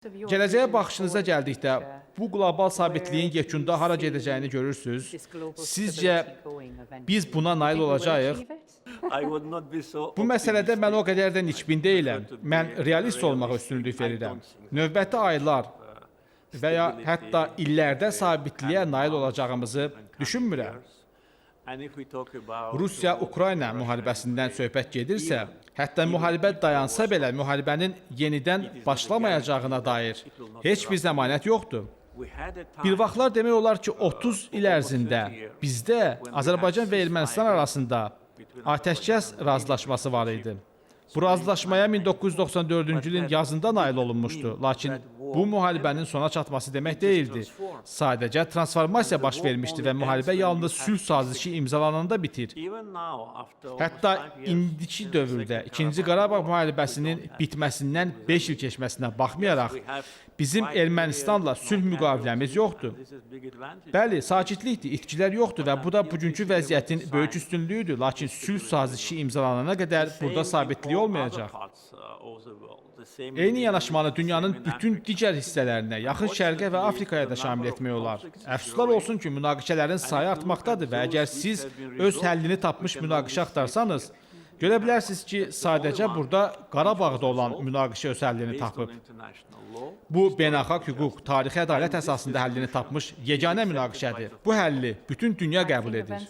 Gələcəyə baxışınıza gəldikdə, bu qlobal sabitliyin yekunda hara gedəcəyini görürsünüz. Sizcə biz buna nail olacağıq? Bu məsələdə mən o qədər də nikbin deyiləm. Mən realist olmağa üstünlük verirəm. Növbəti aylar və ya hətta illərdə sabitliyə nail olacağımızı düşünmürəm. Rusiya-Ukrayna müharibəsindən söhbət gedirsə, hətta müharibə dayansa belə müharibənin yenidən başlamayacağına dair heç bir zəmanət yoxdur. Bir vaxtlar demək olar ki, 30 il ərzində bizdə Azərbaycan və Ermənistan arasında atəşkəs razılaşması var idi. Bu razılaşmaya 1994-cü ilin yazında nail olunmuşdu. Lakin bu müharibənin sona çatması demək deyildi. Sadəcə transformasiya baş vermişdi və müharibə yalnız sülh sazişi imzalananda bitir. Hətta indiki dövrdə 2-ci Qarabağ müharibəsinin bitməsindən 5 il keçməsinə baxmayaraq, bizim Ermənistanla sülh müqaviləmiz yoxdur. Bəli, sakitlikdir, itkilər yoxdur və bu da bugünkü vəziyyətin böyük üstünlüyüdür. Lakin sülh sazişi imzalanana qədər burada sabitlik olmayacaq. Eyni yanaşmanı dünyanın bütün digər hissələrinə, Yaxın Şərqə və Afrikaya da şamil etmək olar. Əfsuslar olsun ki, münaqişələrin sayı artmaqdadır və əgər siz öz həllini tapmış münaqişə axtarsanız, görə bilərsiniz ki, sadəcə burada Qarabağda olan münaqişə öz həllini tapıb. Bu, beynəlxalq hüquq, tarixi ədalət əsasında həllini tapmış yeganə münaqişədir. Bu həlli bütün dünya qəbul edir.